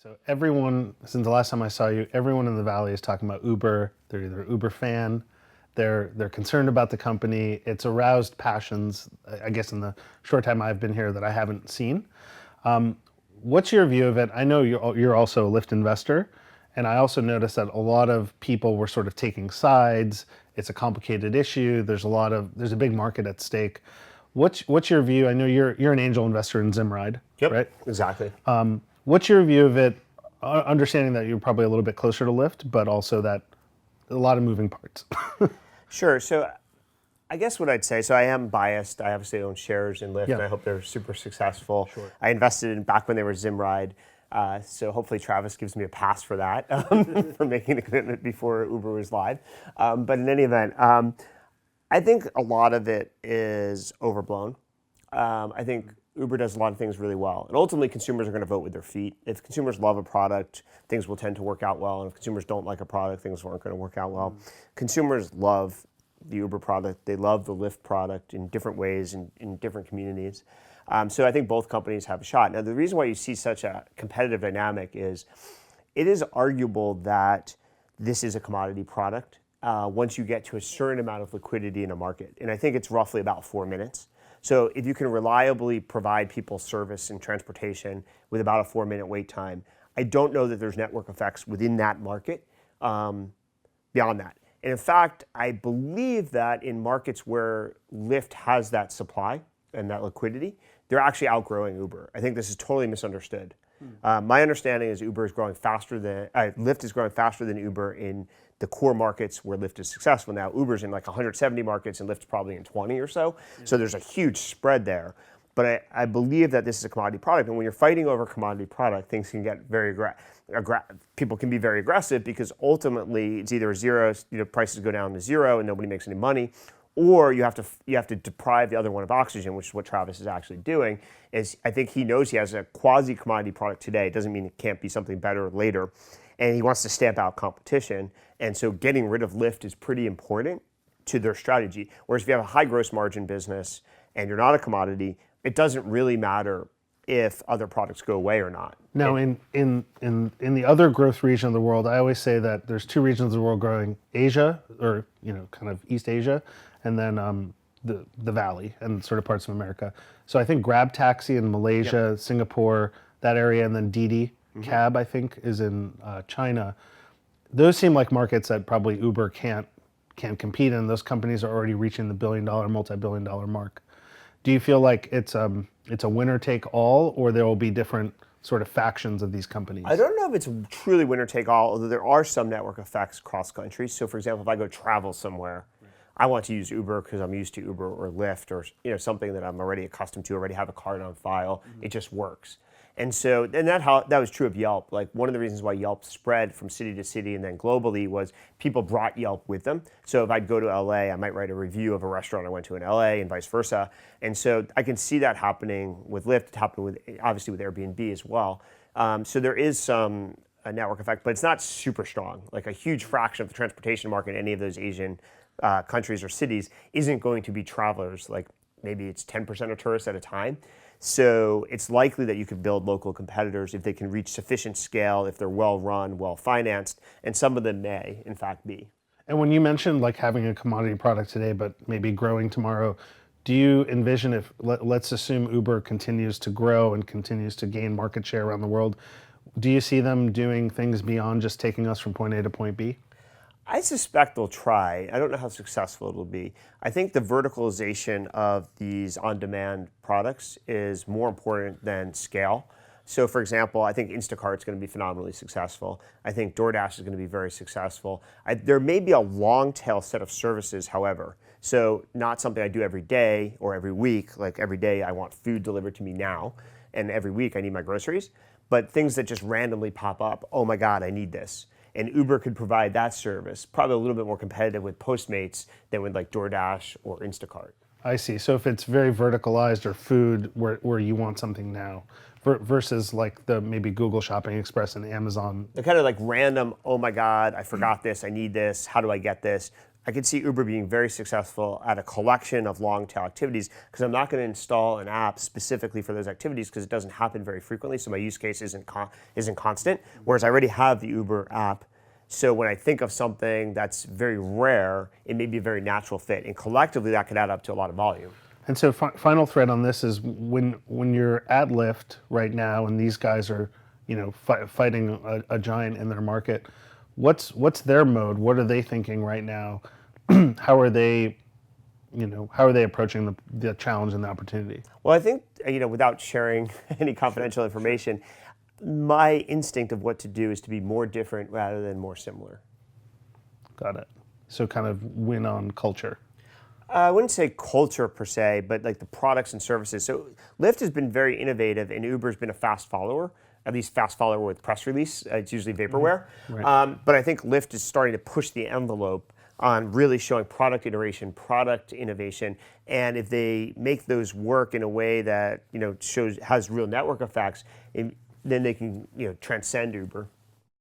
So everyone, since the last time I saw you, everyone in the Valley is talking about Uber. They're either Uber fan, they're concerned about the company. It's aroused passions, I guess, in the short time I've been here that I haven't seen. What's your view of it? I know you're also a Lyft investor, and I also noticed that a lot of people were sort of taking sides. It's a complicated issue. There's a big market at stake. What's your view? I know you're an angel investor in Zimride, Yep, right? exactly. What's your view of it? Understanding that you're probably a little bit closer to Lyft, but also that a lot of moving parts. Sure. So I guess what I'd say, so I am biased. I obviously own shares in Lyft, Yeah. and I hope they're super successful. Sure. I invested in back when they were Zimride. So hopefully Travis gives me a pass for that, for making a commitment before Uber was live. But in any event, I think a lot of it is overblown. I think Uber does a lot of things really well. And ultimately, consumers are going to vote with their feet. If consumers love a product, things will tend to work out well. And if consumers don't like a product, things aren't going to work out well. Consumers love the Uber product. They love the Lyft product in different ways in different communities. So I think both companies have a shot. Now, the reason why you see such a competitive dynamic is it is arguable that this is a commodity product once you get to a certain amount of liquidity in a market. And I think it's roughly about 4 minutes. So if you can reliably provide people service and transportation with about a 4-minute wait time, I don't know that there's network effects within that market beyond that. And in fact, I believe that in markets where Lyft has that supply and that liquidity, they're actually outgrowing Uber. I think this is totally misunderstood. My understanding is Lyft is growing faster than Uber in the core markets where Lyft is successful. Now, Uber's in like 170 markets and Lyft's probably in 20 or so. So there's a huge spread there. But I believe that this is a commodity product. And when you're fighting over a commodity product, things can get very people can be very aggressive because ultimately it's either zero, prices go down to zero and nobody makes any money, or you have to deprive the other one of oxygen, which is what Travis is actually doing. I think he knows he has a quasi commodity product today. It doesn't mean it can't be something better later. And he wants to stamp out competition. And so getting rid of Lyft is pretty important to their strategy. Whereas if you have a high gross margin business and you're not a commodity, it doesn't really matter if other products go away or not. Now, in the other growth region of the world, I always say that there's two regions of the world growing: Asia, or kind of East Asia, and then the Valley and sort of parts of America. So I think Grab Taxi in Malaysia, Singapore, that area, and then Didi Cab, I think, is in China. Those seem like markets that probably Uber can't compete in. Those companies are already reaching the billion-dollar, multi-billion-dollar mark. Do you feel like it's a winner take all, or there will be different sort of factions of these companies? I don't know if it's truly winner take all, although there are some network effects cross countries. So for example, if I go travel somewhere, I want to use Uber because I'm used to Uber or Lyft or something that I'm already accustomed to, already have a card on file. It just works. And so, that was true of Yelp. Like one of the reasons why Yelp spread from city to city and then globally was people brought Yelp with them. So if I'd go to LA, I might write a review of a restaurant I went to in LA and vice versa. And so I can see that happening with Lyft, happening obviously with Airbnb as well. So there is some network effect, but it's not super strong. Like a huge fraction of the transportation market in any of those Asian countries or cities isn't going to be travelers. Like maybe it's 10% of tourists at a time. So it's likely that you could build local competitors if they can reach sufficient scale, if they're well run, well financed, and some of them may, in fact, be. And when you mentioned like having a commodity product today, but maybe growing tomorrow, do you envision if, let's assume Uber continues to grow and continues to gain market share around the world, do you see them doing things beyond just taking us from point A to point B? I suspect they'll try. I don't know how successful it'll be. I think the verticalization of these on-demand products is more important than scale. So for example, I think Instacart's going to be phenomenally successful. I think DoorDash is going to be very successful. There may be a long tail set of services, however. So not something I do every day or every week, like every day I want food delivered to me now, and every week I need my groceries, but things that just randomly pop up. Oh my God, I need this. And Uber could provide that service, probably a little bit more competitive with Postmates than with like DoorDash or Instacart. I see. So if it's very verticalized or food where you want something now versus like the maybe Google Shopping Express and Amazon. They're kind of like random, oh my God, I forgot this, I need this, how do I get this? I could see Uber being very successful at a collection of long tail activities because I'm not going to install an app specifically for those activities because it doesn't happen very frequently. So my use case isn't constant. Whereas I already have the Uber app. So when I think of something that's very rare, it may be a very natural fit. And collectively, that could add up to a lot of volume. And so final thread on this is when you're at Lyft right now and these guys are, fighting a giant in their market, what's their mode? What are they thinking right now? How are they approaching the challenge and the opportunity? Well, I think, without sharing any confidential information, my instinct of what to do is to be more different rather than more similar. Got it. So kind of win on culture. I wouldn't say culture per se, but like the products and services. So Lyft has been very innovative and Uber's been a fast follower, at least fast follower with press release. It's usually vaporware. Right. But I think Lyft is starting to push the envelope on really showing product iteration, product innovation, and if they make those work in a way that has real network effects, then they can transcend Uber.